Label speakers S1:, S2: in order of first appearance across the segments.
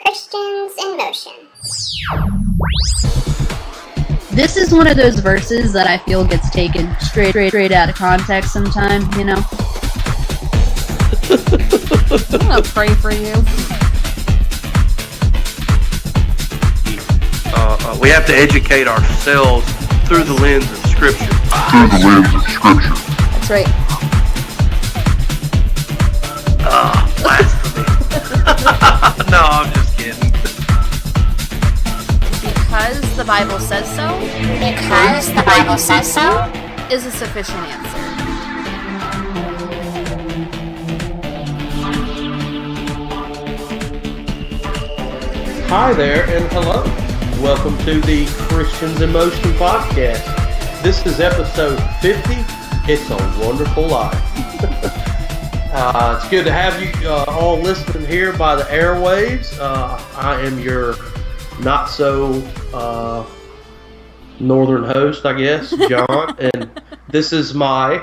S1: Christians in Motion.
S2: This is one of those verses that I feel gets taken straight out of context sometimes, you know?
S3: I'm gonna pray for you.
S4: We have to educate ourselves through the lens of Scripture.
S3: That's right.
S4: Blasphemy. No, I'm just kidding.
S3: Because the Bible says so.
S1: Because the Bible says so.
S3: Is a sufficient answer.
S5: Hi there and hello. Welcome to the Christians in Motion podcast. This is episode 50. It's a wonderful life. It's good to have you all listening here by the airwaves. I am your not so northern host, I guess, John, and this is my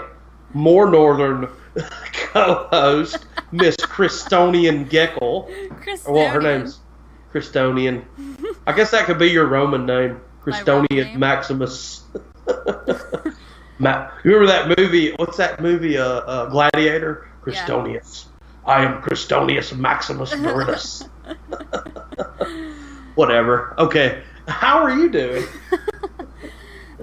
S5: more northern co-host, Miss Christonian Geckel. Well, her name's Christonian. I guess that could be your Roman name, Christonian Maximus. You remember that movie? What's that movie? Gladiator. Christonius. Yeah. I am Christonius Maximus Meritus. Whatever. Okay. How are you doing?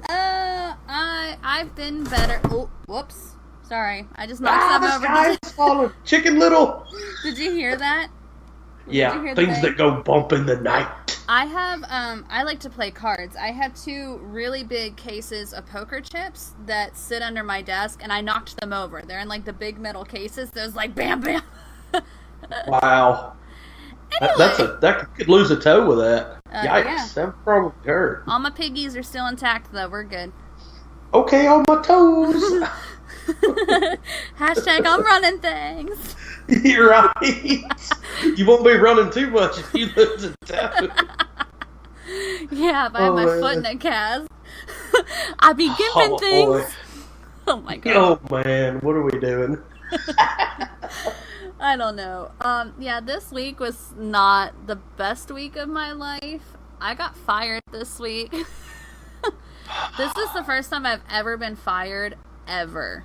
S3: I've been better. Oh, whoops. Sorry. I just knocked something over.
S5: The sky's falling. Chicken Little.
S3: Did you hear that?
S5: Yeah. Things that go bump in the night.
S3: I have, I like to play cards. I have two really big cases of poker chips that sit under my desk, and I knocked them over. They're in, like, the big metal cases. There's, like, bam, bam.
S5: Wow.
S3: Anyway.
S5: That could lose a toe with that. Yikes.
S3: Yeah.
S5: That would probably hurt.
S3: All my piggies are still intact, though. We're good.
S5: Okay, on my toes.
S3: Hashtag I'm running things.
S5: You're right. You won't be running too much if you lose a toe.
S3: Yeah, if I have my foot in a cast. I be gimping things. Boy. Oh my god.
S5: Oh man, what are we doing?
S3: I don't know. Yeah, this week was not the best week of my life. I got fired this week. This is the first time I've ever been fired, ever.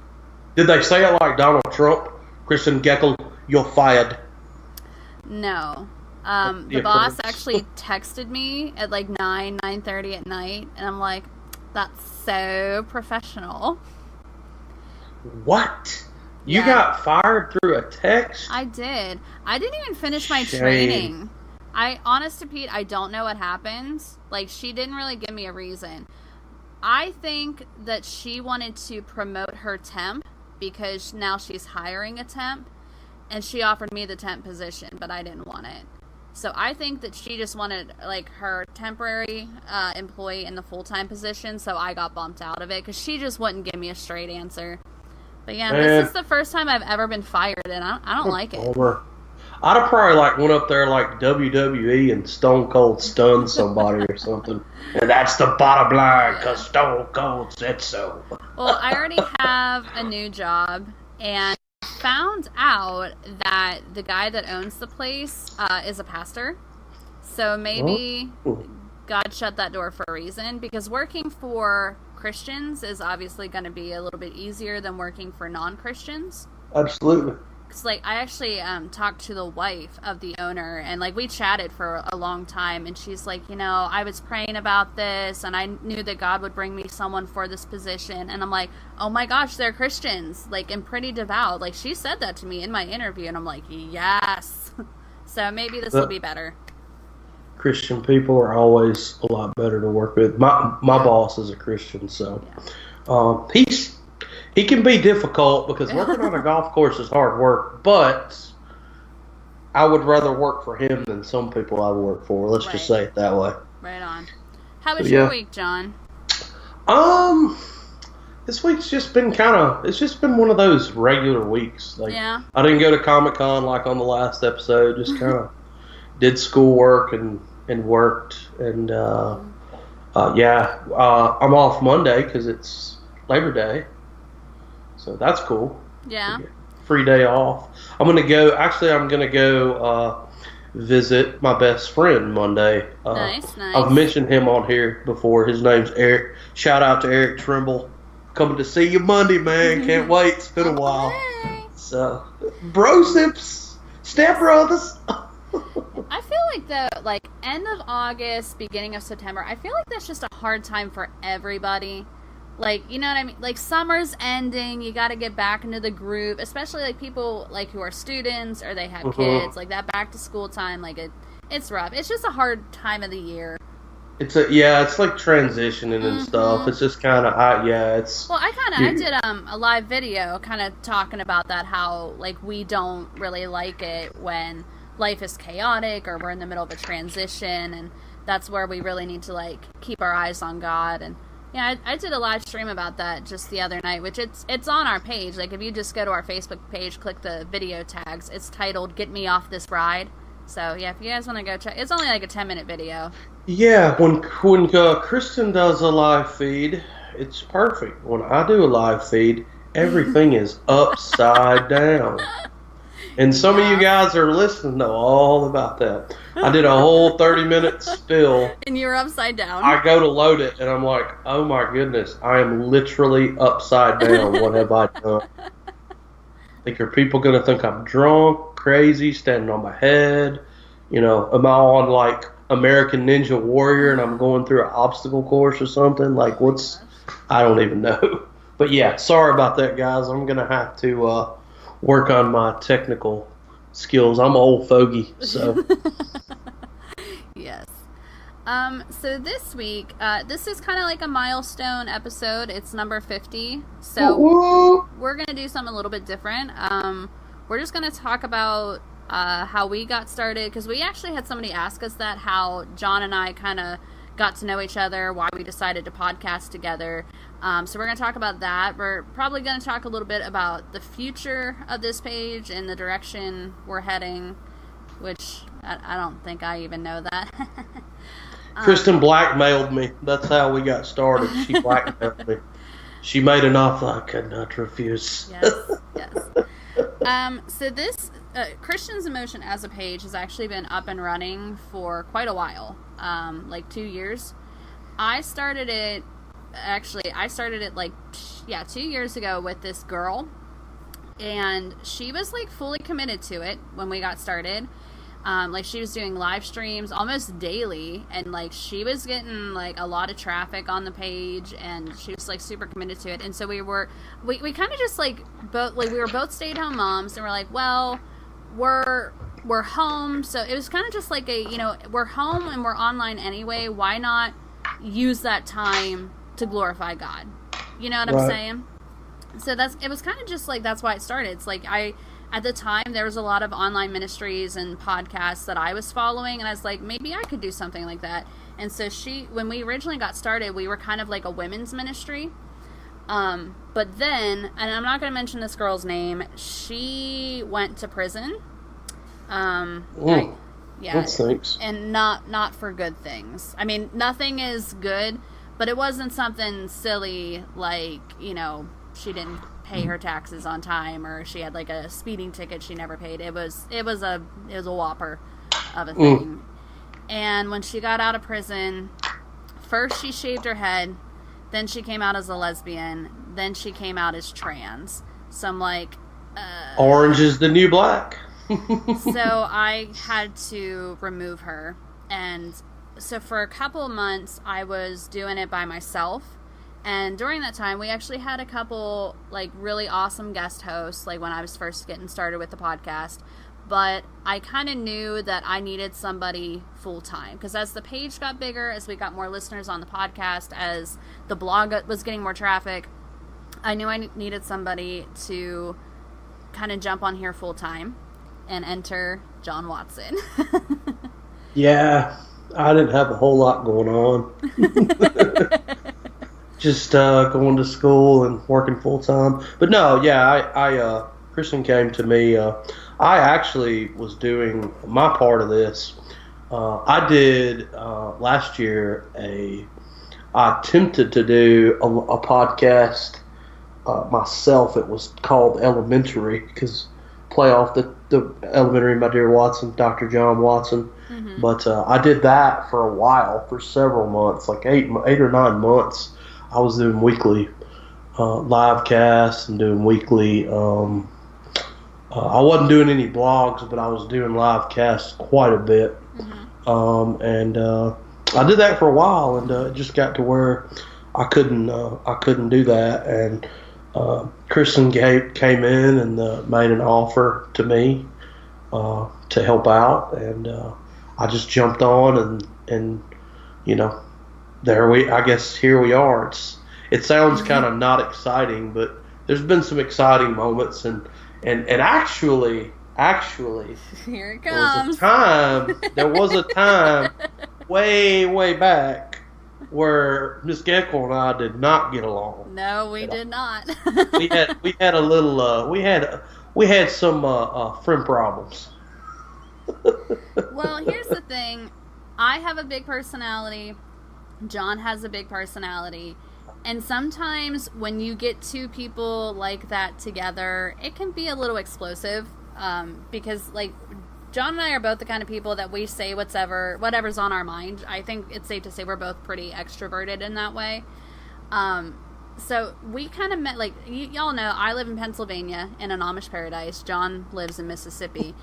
S5: Did they say it like Donald Trump? Kristen Geckel, you're fired.
S3: No. The boss actually texted me at like 9:30 at night, and I'm like, that's so professional.
S5: What? You got fired through a text?
S3: I did. I didn't even finish my training. Honest to Pete, I don't know what happened. Like, she didn't really give me a reason. I think that she wanted to promote her temp because now she's hiring a temp, and she offered me the temp position, but I didn't want it. So I think that she just wanted, like, her temporary employee in the full-time position, so I got bumped out of it because she just wouldn't give me a straight answer. But yeah, this is the first time I've ever been fired, and I don't like it.
S5: I'd have probably went up there like WWE and Stone Cold stunned somebody or something. And that's the bottom line, because Stone Cold said so.
S3: Well, I already have a new job, and found out that the guy that owns the place is a pastor. So maybe God shut that door for a reason, because working for Christians is obviously going to be a little bit easier than working for non-Christians.
S5: Absolutely.
S3: Because, like, I actually talked to the wife of the owner, and, like, we chatted for a long time, and she's like, I was praying about this, and I knew that God would bring me someone for this position, and I'm like, oh my gosh, they're Christians, like, and pretty devout. Like, she said that to me in my interview, and I'm like, yes. So maybe this will be better.
S5: Christian people are always a lot better to work with. My boss is a Christian, so he can be difficult because working on a golf course is hard work, but I would rather work for him than some people I work for. Let's just say it that way.
S3: Right on. How was your week, John?
S5: This week's just been it's just been one of those regular weeks. Like, I didn't go to Comic-Con like on the last episode, just kind of did schoolwork and worked. And, I'm off Monday because it's Labor Day. So that's cool.
S3: Yeah.
S5: Free day off. I'm going to go visit my best friend Monday.
S3: Nice.
S5: I've mentioned him on here before. His name's Eric. Shout out to Eric Trimble. Coming to see you Monday, man. Can't wait. It's been a while. So, brosips, step brothers.
S3: I feel like the end of August, beginning of September, I feel like that's just a hard time for everybody. Like, you know what I mean? Like, summer's ending, you got to get back into the group, especially like people like who are students or they have kids, like that back to school time. Like it's rough. It's just a hard time of the year.
S5: It's like transitioning and stuff. It's just kind of it's.
S3: Well, I did a live video kind of talking about that, how like we don't really like it when life is chaotic or we're in the middle of a transition, and that's where we really need to like keep our eyes on God. And yeah, I did a live stream about that just the other night, which it's on our page. Like if you just go to our Facebook page, click the video tags, it's titled "Get Me Off This Ride." So yeah, if you guys want to go check, it's only like a 10-minute video.
S5: Yeah, when Kristen does a live feed, it's perfect. When I do a live feed, everything is upside down. And some of you guys are listening know all about that. I did a whole 30-minute spill.
S3: And you're upside down.
S5: I go to load it, and I'm like, oh my goodness, I am literally upside down. What have I done? Like, are people going to think I'm drunk, crazy, standing on my head? You know, am I on, like, American Ninja Warrior and I'm going through an obstacle course or something? Like, I don't even know. But yeah, sorry about that, guys. I'm going to have to work on my technical skills. I'm an old fogey, so.
S3: Yes. So this week, this is kind of like a milestone episode. It's number 50. So we're going to do something a little bit different. We're just going to talk about how we got started, because we actually had somebody ask us that, how John and I kind of got to know each other, why we decided to podcast together. So we're going to talk about that. We're probably going to talk a little bit about the future of this page and the direction we're heading, which I don't think I even know that.
S5: Kristen blackmailed me. That's how we got started. She blackmailed me. She made an offer I could not refuse.
S3: Yes. So this Christian's Emotion as a page has actually been up and running for quite a while, like 2 years. I started it like 2 years ago with this girl, and she was like fully committed to it when we got started. Like she was doing live streams almost daily, and like she was getting like a lot of traffic on the page, and she was like super committed to it. And so we kind of just like we were both stay-at-home moms, and we're like, well, we're home, so it was kind of just like we're home and we're online anyway, why not use that time to glorify God? You know what I'm saying? So it was kind of just like, that's why it started. It's like at the time, there was a lot of online ministries and podcasts that I was following, and I was like, maybe I could do something like that. And so when we originally got started, we were kind of like a women's ministry. But then, and I'm not going to mention this girl's name, she went to prison.
S5: That stinks.
S3: And not for good things. I mean, nothing is good, but it wasn't something silly like, she didn't pay her taxes on time, or she had like a speeding ticket she never paid. It was a whopper of a thing. And when she got out of prison, first she shaved her head, then she came out as a lesbian, then she came out as trans. So I'm like,
S5: orange is the new black.
S3: So I had to remove her. And so for a couple of months I was doing it by myself. And during that time, we actually had a couple, like, really awesome guest hosts, like, when I was first getting started with the podcast. But I kind of knew that I needed somebody full-time. Because as the page got bigger, as we got more listeners on the podcast, as the blog was getting more traffic, I knew I needed somebody to kind of jump on here full-time. And enter John Watson.
S5: Yeah, I didn't have a whole lot going on. Just going to school and working full time. But no, yeah, I Kristen came to me. I actually was doing my part of this. I did last year I attempted to do a podcast myself. It was called Elementary, because play off the elementary, my dear Watson, Dr. John Watson. But I did that for a while, for several months, like 8 or 9 months. I was doing weekly live casts and doing weekly. I wasn't doing any blogs, but I was doing live casts quite a bit. And I did that for a while, and it just got to where I couldn't do that. And Kristen came in and made an offer to me to help out, and I just jumped on, and here we are. It sounds kind of not exciting, but there's been some exciting moments, and actually
S3: here it comes.
S5: There was a time way back where Miss Geckel and I did not get along.
S3: No, we did not.
S5: we had a little we had some friend problems.
S3: Well, here's the thing. I have a big personality. John has a big personality. And sometimes when you get two people like that together, it can be a little explosive. Because, like, John and I are both the kind of people that we say whatever's on our mind. I think it's safe to say we're both pretty extroverted in that way. So we kind of met, like, y'all know, I live in Pennsylvania in an Amish paradise. John lives in Mississippi.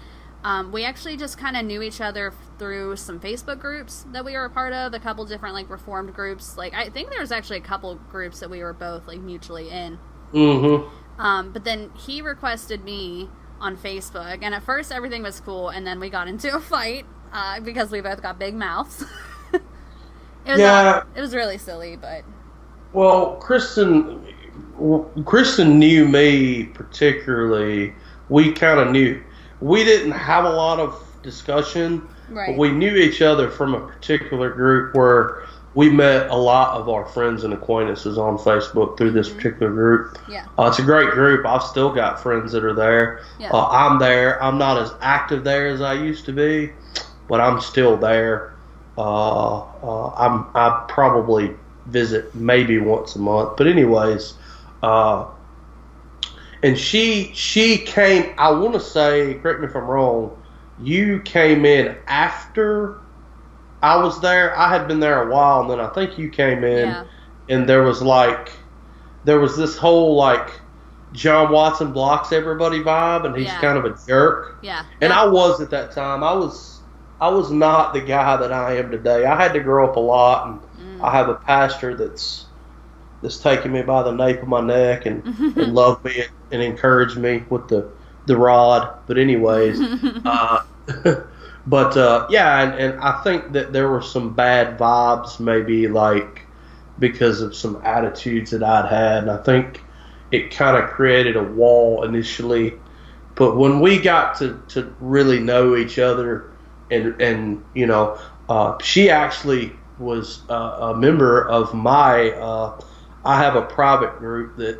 S3: We actually just kind of knew each other through some Facebook groups that we were a part of, a couple different, like, Reformed groups. Like, I think there was actually a couple groups that we were both, like, mutually in. But then he requested me on Facebook, and at first everything was cool, and then we got into a fight because we both got big mouths. It was really silly, but...
S5: Well, Kristen knew me particularly. We kind of knew. We didn't have a lot of discussion, but we knew each other from a particular group where we met a lot of our friends and acquaintances on Facebook through this particular group.
S3: Yeah.
S5: It's a great group. I've still got friends that are there.
S3: Yeah.
S5: I'm there. I'm not as active there as I used to be, but I'm still there. I probably visit maybe once a month. But anyways, and she came, I want to say, correct me if I'm wrong, you came in after I was there. I had been there a while, and then I think you came in, and there was this whole, like, John Watson blocks everybody vibe, and he's kind of a jerk.
S3: Yeah.
S5: And I was at that time. I was not the guy that I am today. I had to grow up a lot, and I have a pastor that's taking me by the nape of my neck and loved me and encouraged me with the rod. But anyways, and I think that there were some bad vibes, maybe, like, because of some attitudes that I'd had, and I think it kind of created a wall initially. But when we got to really know each other, and she actually was a member of my. I have a private group that,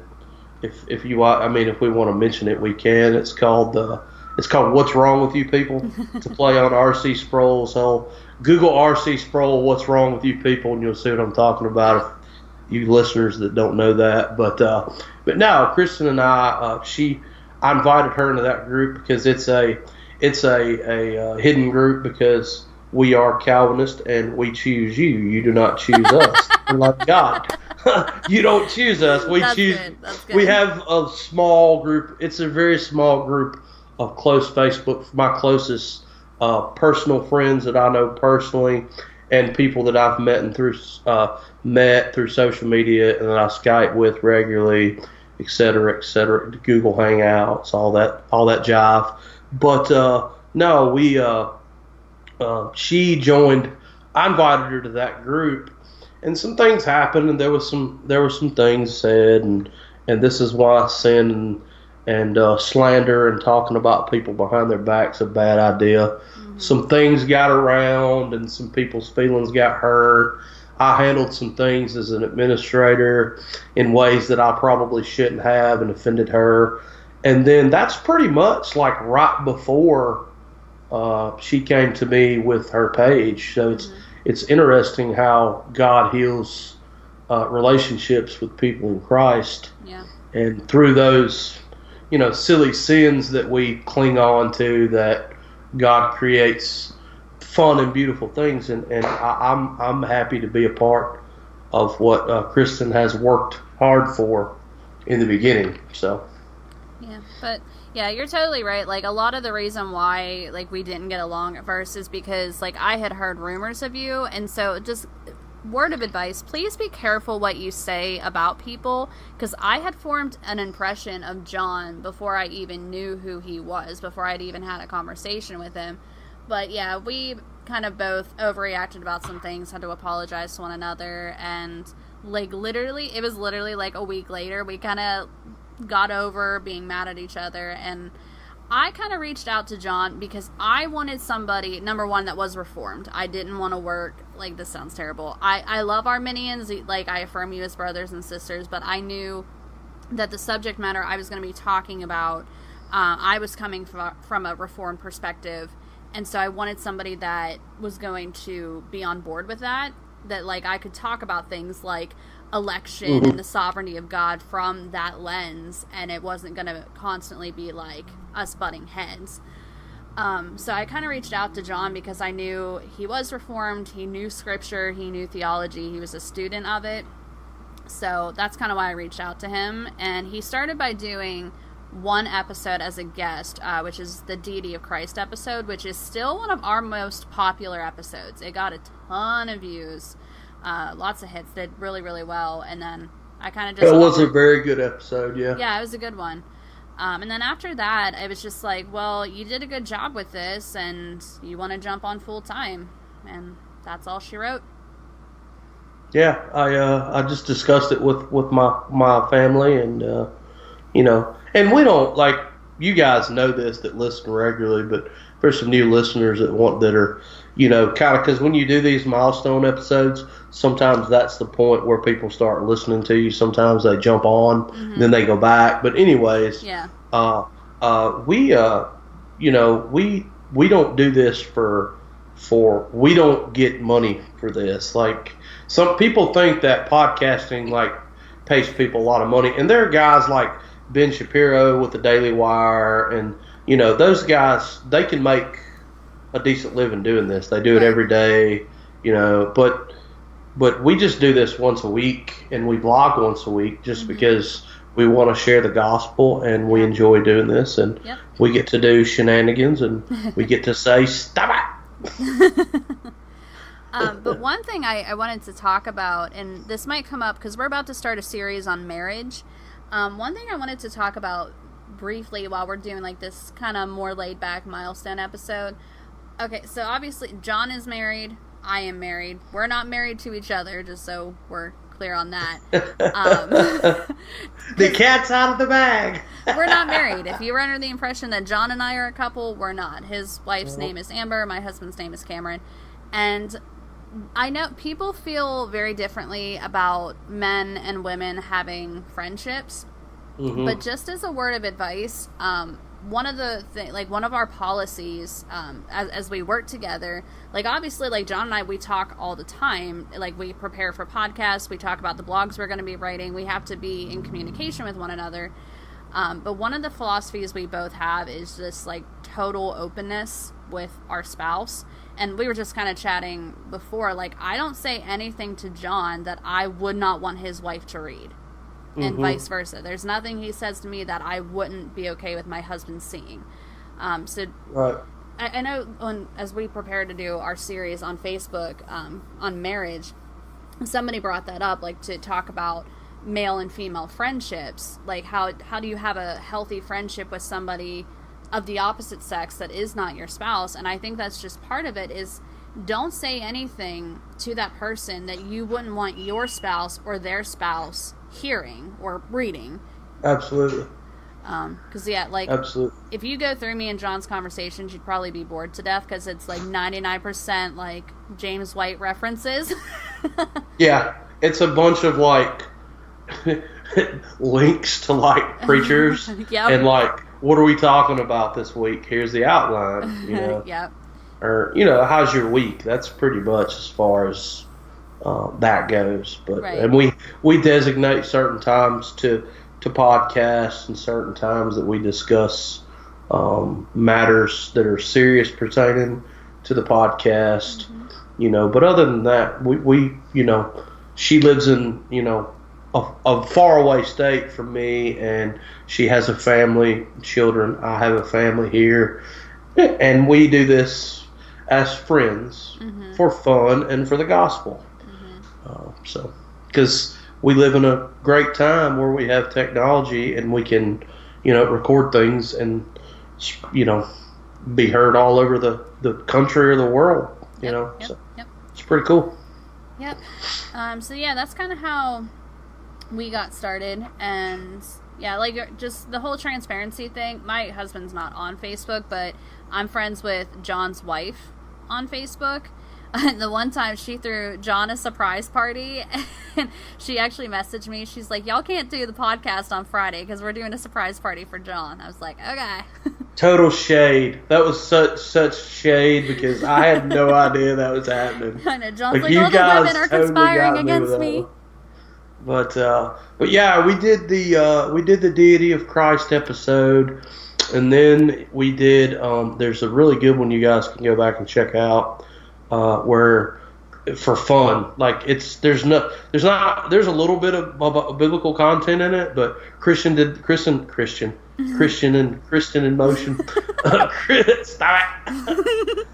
S5: if we want to mention it, we can. It's called What's Wrong with You People, to play on R.C. Sproul's whole. Google R.C. Sproul, What's Wrong with You People, and you'll see what I'm talking about. If you listeners that don't know that, but no, Kristen and I invited her into that group because it's a hidden group, because we are Calvinist and we choose you. You do not choose us. Like God. You don't choose us. We choose. That's good. We have a small group. It's a very small group of close Facebook, my closest personal friends that I know personally, and people that I've met through social media, and that I Skype with regularly, et cetera, Google Hangouts, all that jive. But no, she joined. I invited her to that group. And some things happened, and there was some things said, and this is why sin and slander and talking about people behind their back's a bad idea. Mm-hmm. Some things got around, and some people's feelings got hurt. I handled some things as an administrator in ways that I probably shouldn't have, and offended her. And then that's pretty much like right before she came to me with her page. So it's interesting how God heals relationships with people in Christ. Yeah. And through those, silly sins that we cling on to, that God creates fun and beautiful things, and I'm happy to be a part of what Kristen has worked hard for in the beginning. So
S3: yeah, but yeah, you're totally right. Like, a lot of the reason why like we didn't get along at first is because like I had heard rumors of you, and so just word of advice, please be careful what you say about people, because I had formed an impression of John before I even knew who he was, before I'd even had a conversation with him. But yeah, we kind of both overreacted about some things, had to apologize to one another, and like it was literally like a week later, we kind of got over being mad at each other, and I kind of reached out to John because I wanted somebody, number one, that was reformed. I didn't want to work, like, this sounds terrible. I love Arminians, like, I affirm you as brothers and sisters, but I knew that the subject matter I was going to be talking about, I was coming from a reformed perspective, and so I wanted somebody that was going to be on board with that, like, I could talk about things like election and the sovereignty of God from that lens, and it wasn't going to constantly be like us butting heads. So I kind of reached out to John because I knew he was reformed, he knew scripture, he knew theology, he was a student of it. So that's kind of why I reached out to him, and he started by doing one episode as a guest, which is the Deity of Christ episode, which is still one of our most popular episodes. It got a ton of views. Lots of hits, did really, really well, and then I kind of just...
S5: It was a very good episode, yeah.
S3: Yeah, it was a good one. And then after that, it was just like, well, you did a good job with this, and you want to jump on full time, and that's all she wrote.
S5: Yeah, I just discussed it with my family, and and we don't, like, you guys know this that listen regularly, but there's some new listeners that are kind of, because when you do these milestone episodes, sometimes that's the point where people start listening to you. Sometimes they jump on, and then they go back. But anyways,
S3: yeah.
S5: We don't do this for we don't get money for this. Like, some people think that podcasting like pays people a lot of money, and there are guys like Ben Shapiro with the Daily Wire, and those guys, they can make a decent living doing this. They do it every day, but we just do this once a week, and we vlog once a week just because we want to share the gospel, and we enjoy doing this, and we get to do shenanigans, and we get to say, stop it!
S3: But one thing I wanted to talk about, and this might come up because we're about to start a series on marriage. One thing I wanted to talk about briefly while we're doing like this kind of more laid back milestone episode. Okay, so obviously John is married, I am married. We're not married to each other, just so we're clear on that.
S5: The cat's out of the bag.
S3: We're not married. If you were under the impression that John and I are a couple, we're not. His wife's name is Amber, my husband's name is Cameron. And I know people feel very differently about men and women having friendships. But just as a word of advice, one of our policies, as we work together, like, obviously, like, John and I, we talk all the time. Like, we prepare for podcasts, we talk about the blogs we're going to be writing, we have to be in communication with one another. But one of the philosophies we both have is just, like, total openness with our spouse. And we were just kind of chatting before, like, I don't say anything to John that I would not want his wife to read. And vice versa. There's nothing he says to me that I wouldn't be okay with my husband seeing.
S5: Right.
S3: I know as we prepare to do our series on Facebook on marriage, somebody brought that up, like, to talk about male and female friendships. Like, how do you have a healthy friendship with somebody of the opposite sex that is not your spouse? And I think that's just part of it, is don't say anything to that person that you wouldn't want your spouse or their spouse hearing or reading.
S5: Absolutely.
S3: Because absolutely, if you go through me and John's conversations, you'd probably be bored to death, because it's like 99% like James White references.
S5: Yeah, it's a bunch of like links to like preachers. And like, what are we talking about this week? Here's the outline.
S3: Yep.
S5: Or how's your week? That's pretty much as far as that goes. But and we designate certain times to to podcasts and certain times that we discuss matters that are serious pertaining to the podcast. But other than that, we she lives in a faraway state from me, and she has a family, children. I have a family here, and we do this as friends for fun and for the gospel. Because we live in a great time where we have technology and we can, record things and, be heard all over the country or the world. So it's pretty cool.
S3: Yep. So yeah, that's kind of how we got started, and yeah, like just the whole transparency thing. My husband's not on Facebook, but I'm friends with John's wife on Facebook. And the one time she threw John a surprise party, and she actually messaged me. She's like, "Y'all can't do the podcast on Friday because we're doing a surprise party for John." I was like, "Okay."
S5: Total shade. That was such shade because I had no idea that was happening.
S3: I know. John's like, "All the women are conspiring against me."
S5: But yeah, we did the Deity of Christ episode, and then we did. There's a really good one you guys can go back and check out. Where for fun, like there's a little bit of biblical content in it, but Christian and Kristen in motion. Stop it!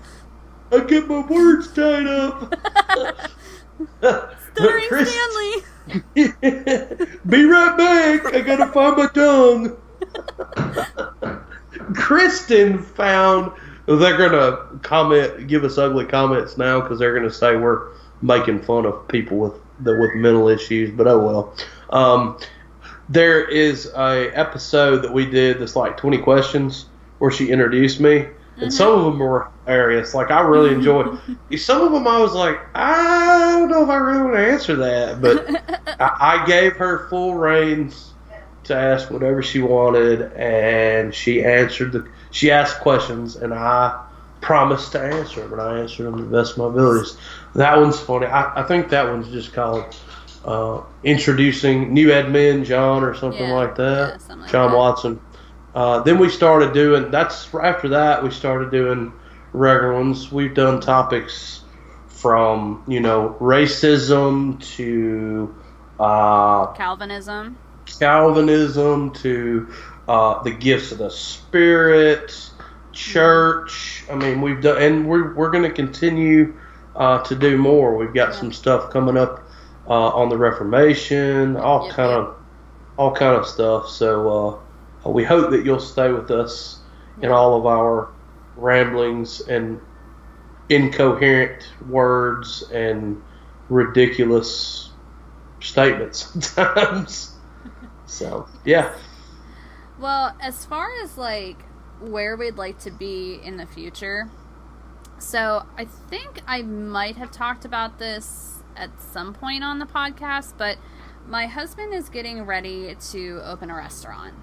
S5: I get my words tied up.
S3: Stuttering Stanley.
S5: Be right back. I gotta find my tongue. Kristen found. They're gonna give us ugly comments now because they're gonna say we're making fun of people with mental issues. But oh well. There is a episode that we did that's like 20 questions where she introduced me, and some of them were hilarious. Like I really enjoyed. Some of them I was like, I don't know if I really want to answer that, but I gave her full reins to ask whatever she wanted, and she asked questions, and I promised to answer them, and I answered them to the best of my abilities. That one's funny. I think that one's just called Introducing New Admin John or something like that.
S3: Yeah, something like
S5: John
S3: that.
S5: Watson. Then we started doing, after that we started doing regular ones. We've done topics from, racism to
S3: Calvinism
S5: to the gifts of the Spirit, church. I mean, we've done, and we're going to continue to do more. We've got some stuff coming up on the Reformation, all kind of stuff. So we hope that you'll stay with us in all of our ramblings and incoherent words and ridiculous statements sometimes. So, yeah.
S3: Well, as far as like where we'd like to be in the future, so I think I might have talked about this at some point on the podcast, but my husband is getting ready to open a restaurant,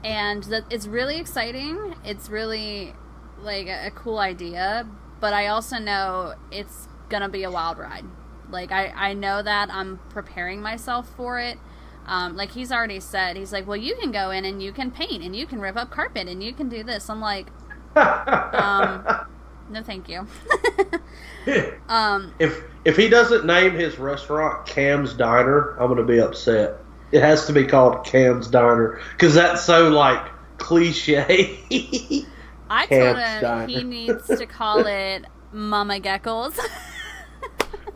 S3: and it's really exciting. It's really like a cool idea, but I also know it's gonna be a wild ride. Like I know that I'm preparing myself for it. Like he's already said, he's like, well, you can go in and you can paint and you can rip up carpet and you can do this. I'm like, no, thank you.
S5: If he doesn't name his restaurant Cam's Diner, I'm going to be upset. It has to be called Cam's Diner because that's so like cliche.
S3: I told him he needs to call it Mama Geckles.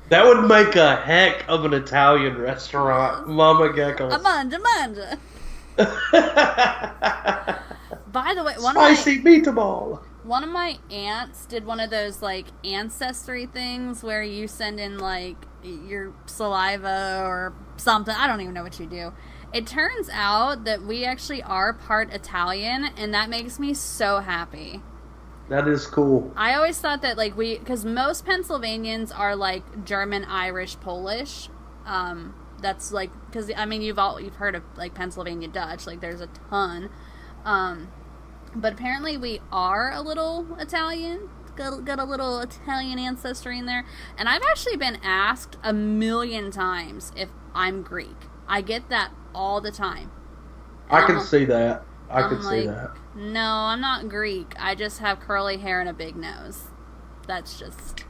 S5: That would make a heck of an Italian restaurant, Mama Geckles.
S3: Amanda. By the way,
S5: spicy meatball.
S3: One of my aunts did one of those like ancestry things where you send in like your saliva or something. I don't even know what you do. It turns out that we actually are part Italian, and that makes me so happy.
S5: That is cool.
S3: I always thought that like because most Pennsylvanians are like German, Irish, Polish. That's like, because I mean you've heard of like Pennsylvania Dutch, like there's a ton. But apparently we are a little Italian. Got a little Italian ancestry in there. And I've actually been asked 1,000,000 times if I'm Greek. I get that all the time.
S5: I can see that. I
S3: I'm
S5: can see
S3: like,
S5: that.
S3: No, I'm not Greek. I just have curly hair and a big nose. That's just...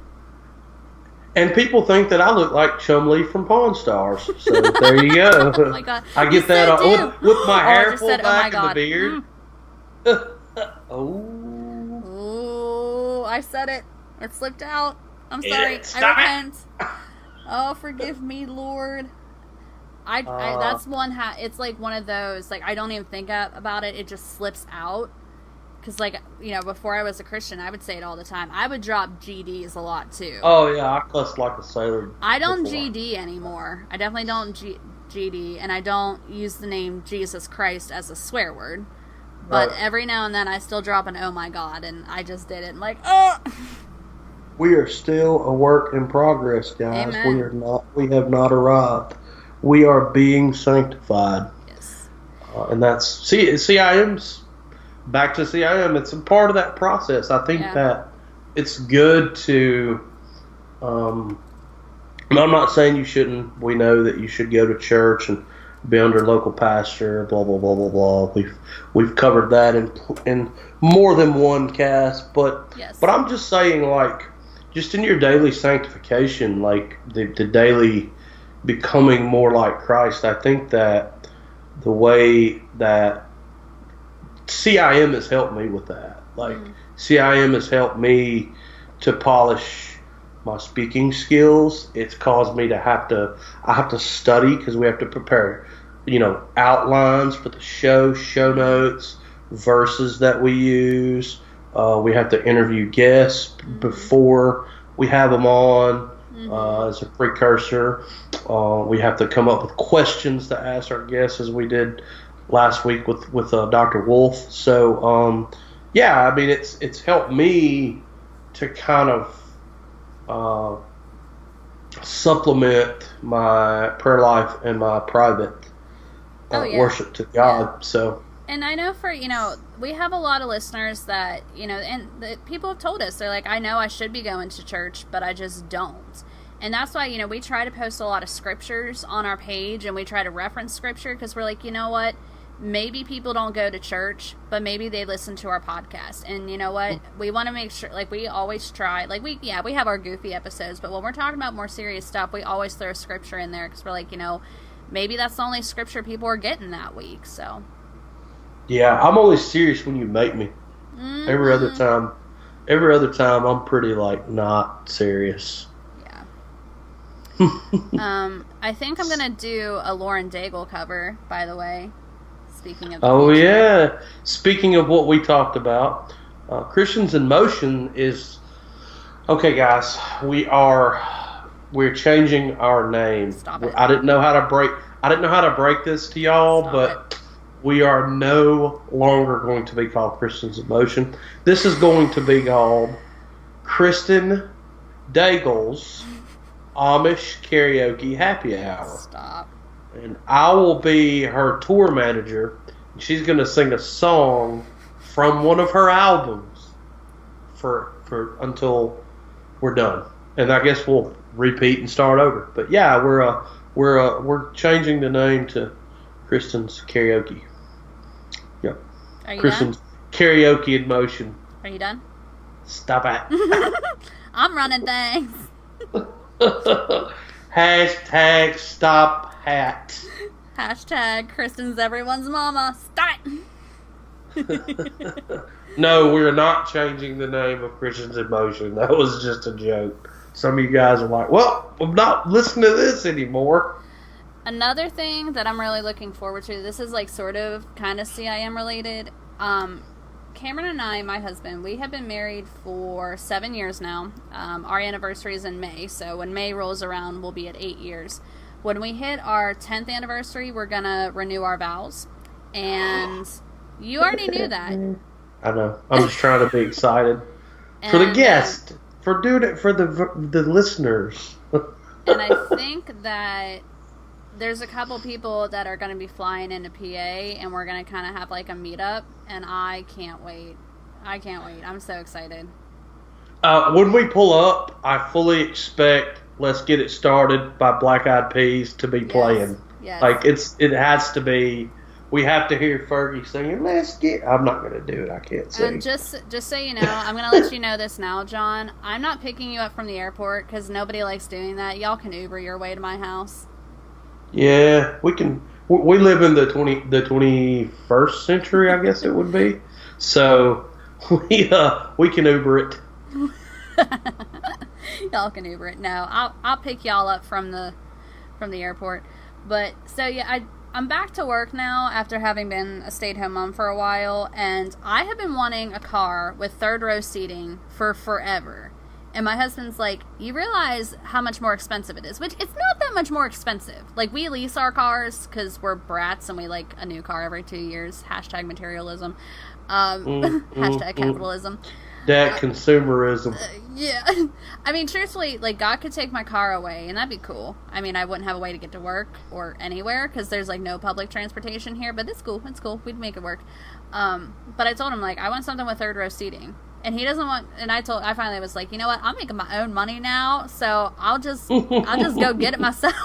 S5: And people think that I look like Chumley from Pawn Stars. So there you go.
S3: Oh my God.
S5: I get that with my hair pulled
S3: said,
S5: back
S3: oh my
S5: and the beard. Oh.
S3: Ooh, I said it. It slipped out. I'm sorry.
S5: Stop
S3: I repent. Oh, forgive me, Lord. I that's one it's like one of those, like, I don't even think about it. It just slips out. Because, like, you know, before I was a Christian, I would say it all the time. I would drop GDs a lot, too.
S5: Oh, yeah, I cussed like a sailor.
S3: I don't
S5: before.
S3: GD anymore. I definitely don't GD, and I don't use the name Jesus Christ as a swear word. But every now and then I still drop an oh my God, and I just did it. And like, oh!
S5: We are still a work in progress, guys.
S3: Amen.
S5: We have not arrived. We are being sanctified.
S3: Yes.
S5: And that's, CIM's, back to CIM, it's a part of that process. I think that it's good to, I'm not saying you shouldn't. We know that you should go to church and be under local pastor, blah, blah, blah, blah, blah. We've covered that in more than one cast, but I'm just saying, like, just in your daily sanctification, like the daily becoming more like Christ, I think that the way that CIM has helped me with that. Like, CIM has helped me to polish my speaking skills. It's caused me to have to study, because we have to prepare, outlines for the show notes, verses that we use. We have to interview guests before we have them on as a precursor. We have to come up with questions to ask our guests, as we did last week with Dr. Wolf. So, I mean, it's helped me to kind of supplement my prayer life and my private worship to God. Yeah. So,
S3: and I know we have a lot of listeners that, and people have told us, they're like, I know I should be going to church, but I just don't. And that's why, we try to post a lot of scriptures on our page, and we try to reference scripture, because we're like, you know what? Maybe people don't go to church, but maybe they listen to our podcast. And you know what? We want to make sure, like, we always try, like, we have our goofy episodes, but when we're talking about more serious stuff, we always throw scripture in there, because we're like, maybe that's the only scripture people are getting that week, so. Yeah,
S5: I'm only serious when you make me. Mm-hmm. Every other time, I'm pretty, like, not serious.
S3: Yeah. I think I'm going to do a Lauren Daigle cover, by the way. Speaking of
S5: Speaking of what we talked about, Christians in Motion is okay, guys. We're changing our name.
S3: Stop it.
S5: I didn't know how to break this to y'all, but we are no longer going to be called Christians in Motion. This is going to be called Kristen Daigle's Amish Karaoke Happy Hour.
S3: Stop.
S5: And I will be her tour manager. She's going to sing a song from one of her albums for until we're done. And I guess we'll repeat and start over. But yeah, we're changing the name to Kristen's Karaoke. Yep.
S3: Are you
S5: Kristen's
S3: done?
S5: Karaoke in Motion.
S3: Are you done?
S5: Stop it.
S3: I'm running things.
S5: Hashtag stop hat.
S3: Hashtag Kristen's everyone's mama. Stop.
S5: No, we're not changing the name of Christians in Motion. That was just a joke. Some of you guys are like, well, I'm not listening to this anymore.
S3: Another thing that I'm really looking forward to, this is like sort of kind of CIM related. Cameron and I, my husband, we have been married for 7 years now. Our anniversary is in May, so when May rolls around, we'll be at 8 years. When we hit our 10th anniversary, we're going to renew our vows. And you already knew that.
S5: I know. I'm just trying to be excited. For the guest. For doing it for the listeners.
S3: And I think that there's a couple people that are going to be flying into PA, and we're going to kind of have like a meetup, and I can't wait. I'm so excited.
S5: When we pull up, I fully expect Let's Get It Started by Black Eyed Peas to be playing.
S3: Yes.
S5: Like, it has to be we have to hear Fergie singing, let's get... I'm not going to do it. I can't sing.
S3: And just so you know, I'm going to let you know this now, John. I'm not picking you up from the airport because nobody likes doing that. Y'all can Uber your way to my house.
S5: Yeah, we can... We live in the 21st century, I guess it would be. So, we can Uber it.
S3: Y'all can Uber it. No, I'll pick y'all up from the airport. But, so yeah, I'm back to work now after having been a stay-at-home mom for a while, and I have been wanting a car with third row seating for forever. And my husband's like, you realize how much more expensive it is? Which, it's not that much more expensive. Like, we lease our cars because we're brats and we like a new car every 2 years. Hashtag materialism. Hashtag capitalism.
S5: That consumerism.
S3: Yeah. I mean, truthfully, like, God could take my car away, and that'd be cool. I mean, I wouldn't have a way to get to work or anywhere, because there's, like, no public transportation here, but it's cool. It's cool. We'd make it work. But I told him, like, I want something with third row seating. And he doesn't want, and I finally was like, you know what, I'm making my own money now, so I'll just go get it myself.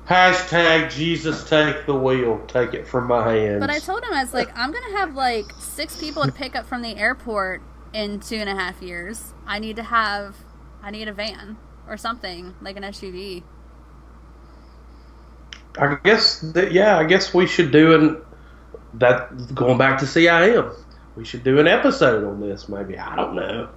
S5: Hashtag Jesus take the wheel. Take it from my hands.
S3: But I told him, I was like, I'm going to have, like, 6 people to pick up from the airport in 2.5 years. I need a van or something, like an SUV.
S5: I guess we should do going back to CIM. We should do an episode on this, maybe. I don't know.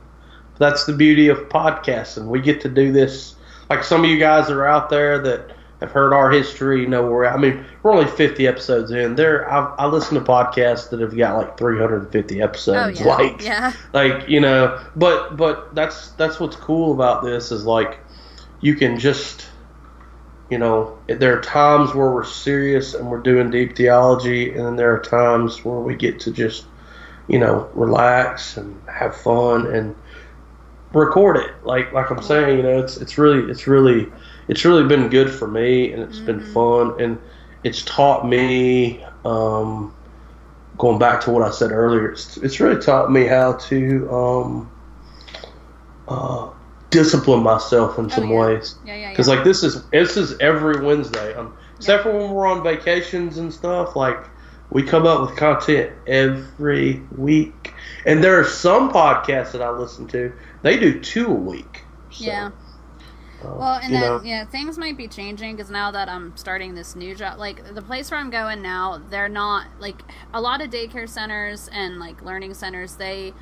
S5: That's the beauty of podcasting. We get to do this. Like some of you guys that are out there that have heard our history, know where we're only 50 episodes in. I listen to podcasts that have got like 350 episodes.
S3: Oh, yeah.
S5: But that's what's cool about this is like you can just, there are times where we're serious and we're doing deep theology, and then there are times where we get to just relax and have fun and record it. Like I'm saying, it's really been good for me, and it's been fun, and it's taught me, going back to what I said earlier, it's really taught me how to discipline myself in some ways. Because like this is every Wednesday, except for when we're on vacations and stuff. Like we come up with content every week, and there are some podcasts that I listen to. They do 2 a week. So.
S3: Yeah. Well, and things might be changing because now that I'm starting this new job, like the place where I'm going now, they're not like a lot of daycare centers and like learning centers. They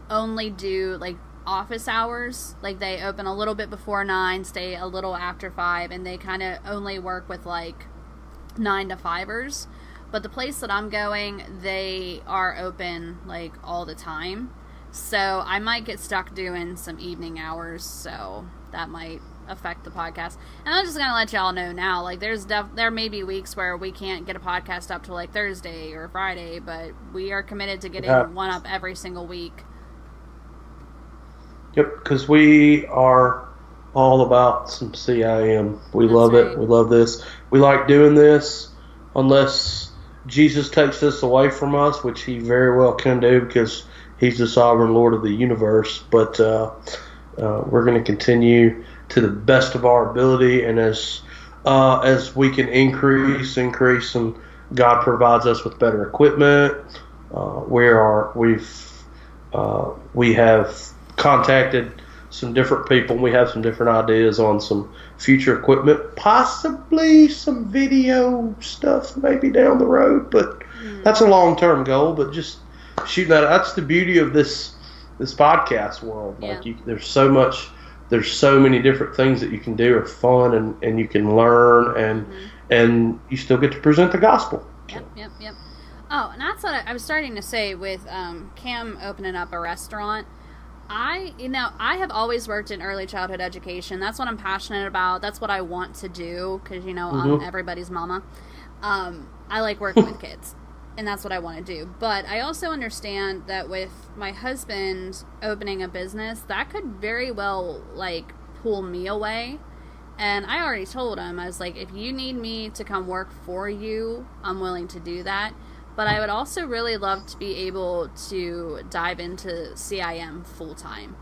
S3: only do like office hours. Like they open a little bit before 9, stay a little after 5, and they kind of only work with like 9 to 5ers. But the place that I'm going, they are open like all the time. So I might get stuck doing some evening hours. So that might affect the podcast. And I'm just gonna let y'all know now, like there may be weeks where we can't get a podcast up till like Thursday or Friday, but we are committed to getting one up every single week.
S5: Yep, because we are all about some CIM. We love it. We love this. We like doing this unless Jesus takes this away from us, which he very well can do because he's the sovereign Lord of the universe. But we're going to continue to the best of our ability, and as we can increase, and God provides us with better equipment. We have contacted some different people. We have some different ideas on some future equipment, possibly some video stuff maybe down the road, but that's a long-term goal. But just shooting that, that's the beauty of this podcast world.
S3: Yeah.
S5: Like there's so many different things that you can do are fun, and you can learn, and you still get to present the gospel.
S3: Yep. Oh, and that's what I was starting to say with Cam opening up a restaurant. I have always worked in early childhood education. That's what I'm passionate about. That's what I want to do because, I'm everybody's mama. I like working with kids, and that's what I want to do. But I also understand that with my husband opening a business, that could very well, like, pull me away. And I already told him, I was like, if you need me to come work for you, I'm willing to do that. But I would also really love to be able to dive into CIM full time.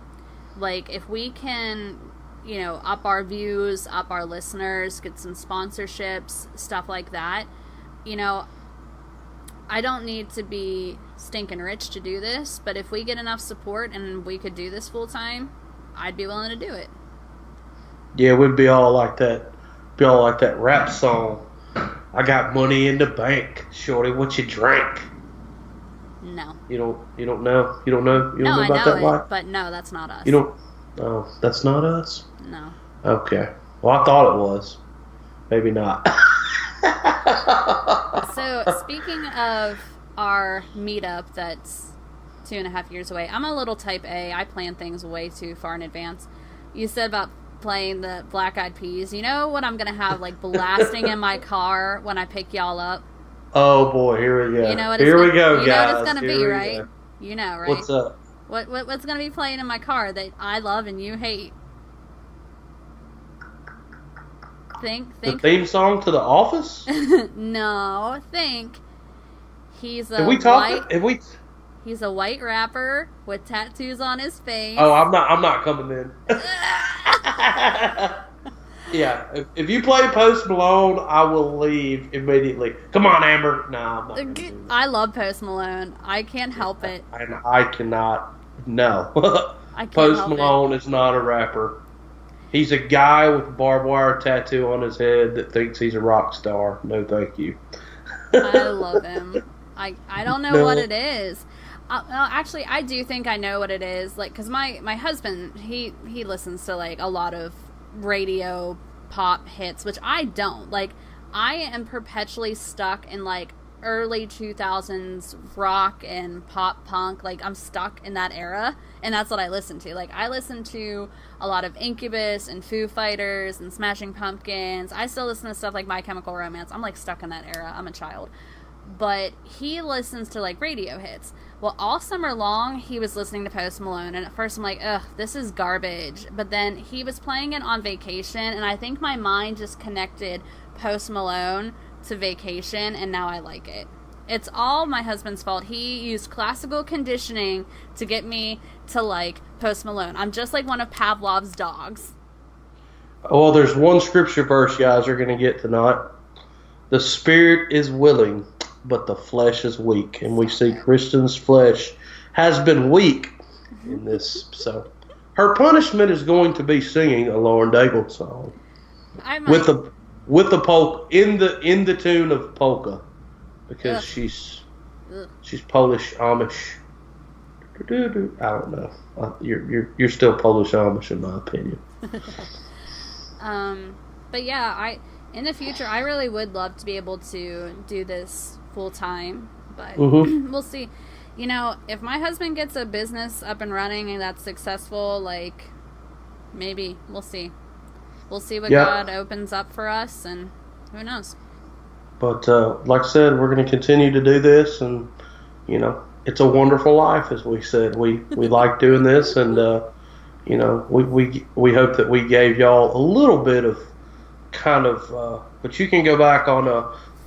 S3: Like, if we can, up our views, up our listeners, get some sponsorships, stuff like that, I don't need to be stinking rich to do this, but if we get enough support and we could do this full time, I'd be willing to do it.
S5: Yeah, we'd be all like that. Be all like that rap song. I got money in the bank, shorty. What you drink?
S3: No.
S5: You don't know. You don't know. You don't know
S3: I
S5: about
S3: know
S5: that
S3: it,
S5: line?
S3: but no, that's not us.
S5: You don't. Oh, that's not us.
S3: No.
S5: Okay. Well, I thought it was. Maybe not.
S3: So, speaking of our meetup that's 2.5 years away, I'm a little type A. I plan things way too far in advance. You said about playing the Black Eyed Peas. You know what I'm going to have, like, blasting in my car when I pick y'all up?
S5: Oh, boy. Here we go.
S3: You know what
S5: here we go,
S3: you
S5: guys.
S3: know what it's going to
S5: Here
S3: be,
S5: we
S3: right?
S5: go.
S3: You know, right?
S5: What's up?
S3: What's going to be playing in my car that I love and you hate? Think.
S5: The theme song to The Office?
S3: No, think. He's a
S5: Have we talked? Have we?
S3: He's a white rapper with tattoos on his face.
S5: Oh, I'm not coming in. Yeah, if you play Post Malone, I will leave immediately. Come on, Amber. No, I'm not.
S3: I love Post Malone. I can't help it.
S5: And I cannot. No.
S3: I can't
S5: Post
S3: help
S5: Malone is not a rapper. He's a guy with a barbed wire tattoo on his head that thinks he's a rock star. No, thank you.
S3: I love him. I don't know
S5: No.
S3: what it is. Well, actually, I do think I know what it is. Like, cause my husband, he listens to like a lot of radio pop hits, which I don't. Like, I am perpetually stuck in like early 2000s rock and pop punk. Like, I'm stuck in that era, and that's what I listen to. Like, I listen to a lot of Incubus and Foo Fighters and Smashing Pumpkins. I still listen to stuff like My Chemical Romance. I'm like stuck in that era. I'm a child. But he listens to like radio hits. Well, all summer long, he was listening to Post Malone, and at first I'm like, ugh, this is garbage. But then he was playing it on Vacation, and I think my mind just connected Post Malone to Vacation, and now I like it. It's all my husband's fault. He used classical conditioning to get me to like Post Malone. I'm just like one of Pavlov's dogs.
S5: Well, there's one scripture verse you guys are going to get tonight. The spirit is willing, but the flesh is weak. And we see Kristen's flesh has been weak in this. So her punishment is going to be singing a Lauren Daigle song with the polka in the tune of polka, because she's Polish Amish. I don't know. You're still Polish Amish in my opinion.
S3: But yeah, in the future, I really would love to be able to do this full time, but we'll see. You know, if my husband gets a business up and running and that's successful, like, maybe. We'll see. We'll see what God opens up for us, and who knows. But
S5: like I said, we're going to continue to do this, and, you know, it's a wonderful life, as we said. We like doing this, and, you know, we hope that we gave y'all a little bit of kind of, but you can go back on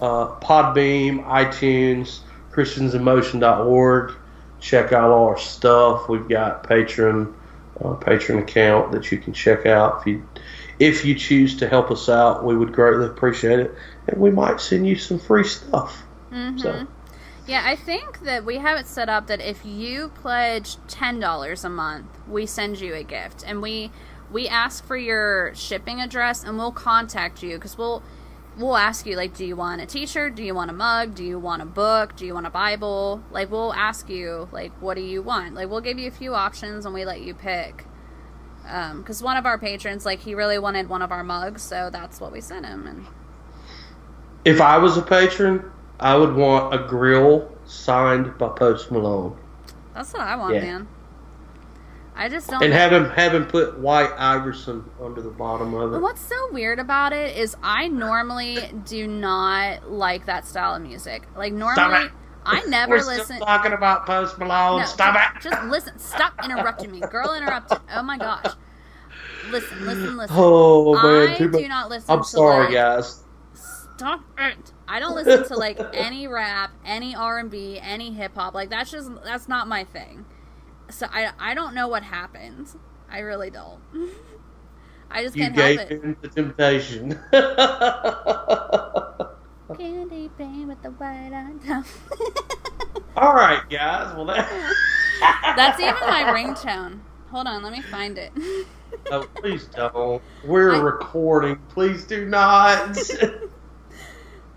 S5: Podbeam, iTunes, christiansinmotion.org, check out all our stuff. We've got patron account that you can check out. If you choose to help us out, we would greatly appreciate it, and we might send you some free stuff. So.
S3: Yeah, I think that we have it set up that if you pledge $10 a month, we send you a gift, and we ask for your shipping address, and we'll contact you, because we'll ask you, like, do you want a t-shirt, do you want a mug, do you want a book, do you want a Bible? Like, we'll ask you, like, what do you want? Like, we'll give you a few options, and we let you pick. Because one of our patrons, like, he really wanted one of our mugs, so that's what we sent him. And
S5: if I was a patron, I would want a grill signed by Post Malone.
S3: That's what I want, man. I just don't.
S5: And have him put White Iverson under the bottom of it.
S3: What's so weird about it is I normally do not like that style of music. Like, normally I never
S5: We're
S3: listen.
S5: Still talking about Post Malone.
S3: No,
S5: Stop it.
S3: Just listen. Stop interrupting me. Girl interrupted. Oh my gosh. Listen.
S5: Oh man,
S3: I
S5: do
S3: not listen.
S5: I'm
S3: to
S5: sorry, guys.
S3: Stop it. I don't listen to like any rap, any R&B, any hip hop. Like, that's not my thing. So I don't know what happens. I really don't. I just can't help it.
S5: You gave in to temptation.
S3: Candy sleeping with the white on top.
S5: All right, guys. Well,
S3: that's even my ringtone. Hold on, let me find it.
S5: No, please don't. We're recording. Please do not.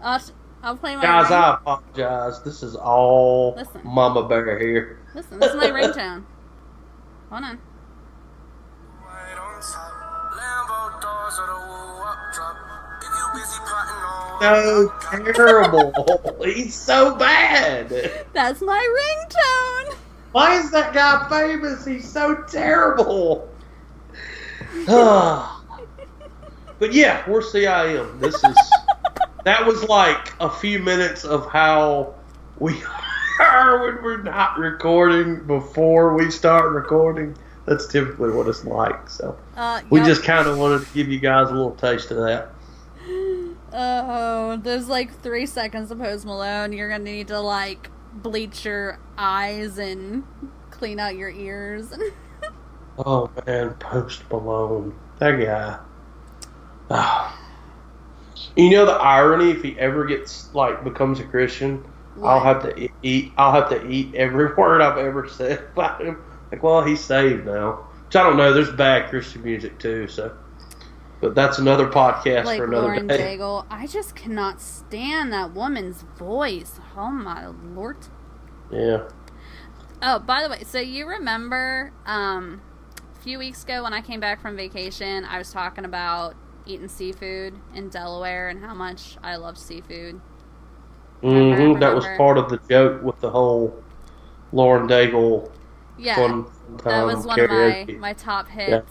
S3: I'll play my
S5: guys, I apologize. This is all Mama Bear here.
S3: Listen, this is my ringtone. Hold on.
S5: So terrible. He's so bad.
S3: That's my ringtone.
S5: Why is that guy famous? He's so terrible. But yeah, we're CIM. That was like a few minutes of how we are when we're not recording before we start recording. That's typically what it's like. So we just kind of wanted to give you guys a little taste of that.
S3: Oh, there's like 3 seconds of Post Malone. You're gonna need to like bleach your eyes and clean out your ears.
S5: Oh man, Post Malone, that guy. Oh. You know the irony, if he ever becomes a Christian, what? I'll have to eat every word I've ever said about him. Like, well, he's saved now. Which I don't know. There's bad Christian music too, so. But that's another podcast for another
S3: Lauren
S5: day.
S3: Daigle. I just cannot stand that woman's voice. Oh my lord.
S5: Yeah.
S3: Oh, by the way, so you remember a few weeks ago when I came back from vacation, I was talking about eating seafood in Delaware and how much I love seafood.
S5: Mm-hmm. That was part of the joke with the whole Lauren Daigle.
S3: Yeah, that was one
S5: karaoke.
S3: of my top hits. Yeah.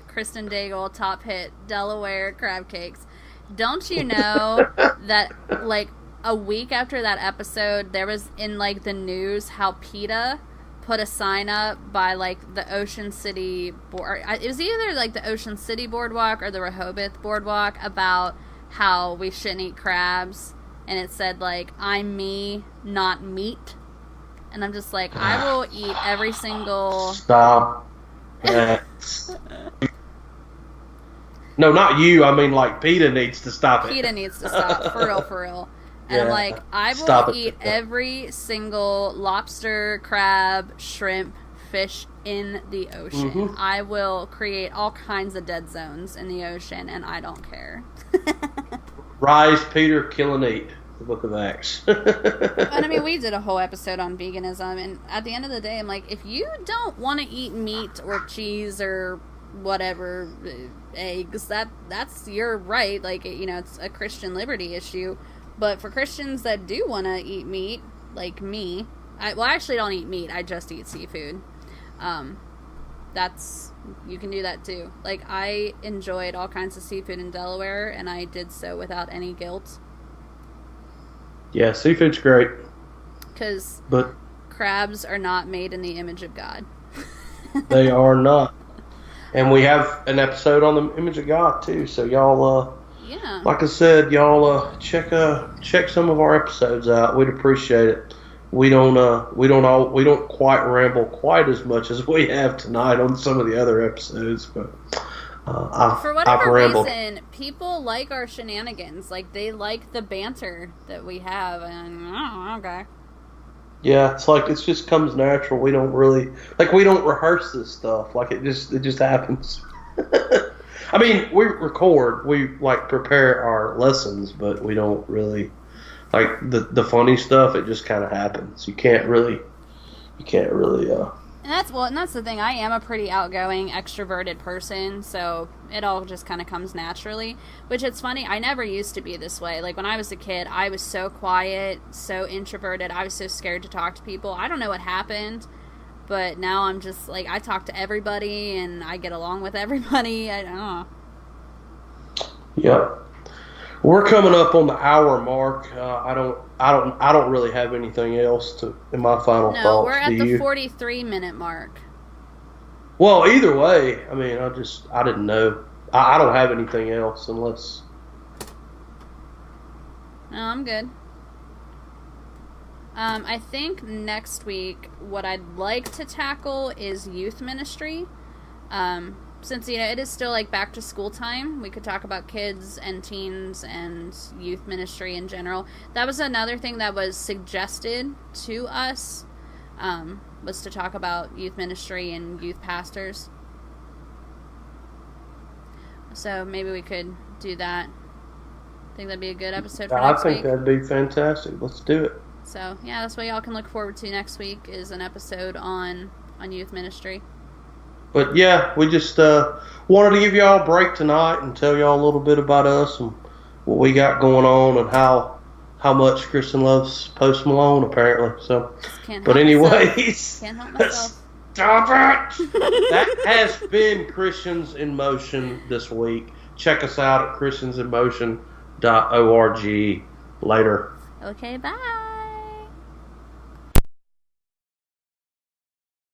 S3: Kristen Daigle top hit, Delaware crab cakes. Don't you know that like a week after that episode, there was in like the news how PETA put a sign up by like the Ocean City it was either like the Ocean City Boardwalk or the Rehoboth Boardwalk about how we shouldn't eat crabs, and it said like, I'm me, not meat. And I'm just like, I will eat every single...
S5: Stop. No, not you. I mean, like, PETA needs to stop it.
S3: PETA needs to stop. For real, for real. And I'm like, I will eat every single lobster, crab, shrimp, fish in the ocean. Mm-hmm. I will create all kinds of dead zones in the ocean, and I don't care.
S5: Rise, Peter, kill and eat. The Book of Acts.
S3: And I mean, we did a whole episode on veganism, and at the end of the day, I'm like, if you don't want to eat meat or cheese or whatever, eggs, that's your right. Like, you know, it's a Christian liberty issue. But for Christians that do want to eat meat, like me, I actually don't eat meat. I just eat seafood. You can do that too. Like, I enjoyed all kinds of seafood in Delaware, and I did so without any guilt.
S5: Yeah, seafood's great.
S3: But crabs are not made in the image of God.
S5: They are not. And we have an episode on the image of God too. So y'all, like I said, y'all check some of our episodes out. We'd appreciate it. We don't quite ramble quite as much as we have tonight on some of the other episodes, but
S3: for whatever reason, people like our shenanigans. Like, they like the banter that we have, and okay.
S5: Yeah, it just comes natural. We don't rehearse this stuff. Like, it just happens. I mean, we record, we like prepare our lessons, but we don't really like the funny stuff. It just kind of happens. You can't really. And
S3: that's the thing. I am a pretty outgoing, extroverted person, so it all just kind of comes naturally. Which, it's funny, I never used to be this way. Like, when I was a kid, I was so quiet, so introverted. I was so scared to talk to people. I don't know what happened, but now I'm just like, I talk to everybody and I get along with everybody. I don't know.
S5: Yep. We're coming up on the hour mark. I don't really have anything else in my final thoughts.
S3: No, we're at the 43-minute mark.
S5: Well, either way, I mean, I didn't know. I don't have anything else unless.
S3: No, I'm good. I think next week what I'd like to tackle is youth ministry. since, you know, it is still like back to school time, we could talk about kids and teens and youth ministry in general. That was another thing that was suggested to us, was to talk about youth ministry and youth pastors. So maybe we could do that. I think that'd be a good episode for next week.
S5: I think that'd be fantastic. Let's do it.
S3: So, yeah, that's what y'all can look forward to next week, is an episode on youth ministry.
S5: But, yeah, we just wanted to give y'all a break tonight and tell y'all a little bit about us and what we got going on and how much Kristen loves Post Malone, apparently. So, but anyways,
S3: can't help myself.
S5: Stop it! That has been Christians in Motion this week. Check us out at christiansinmotion.org. Later.
S3: Okay, bye.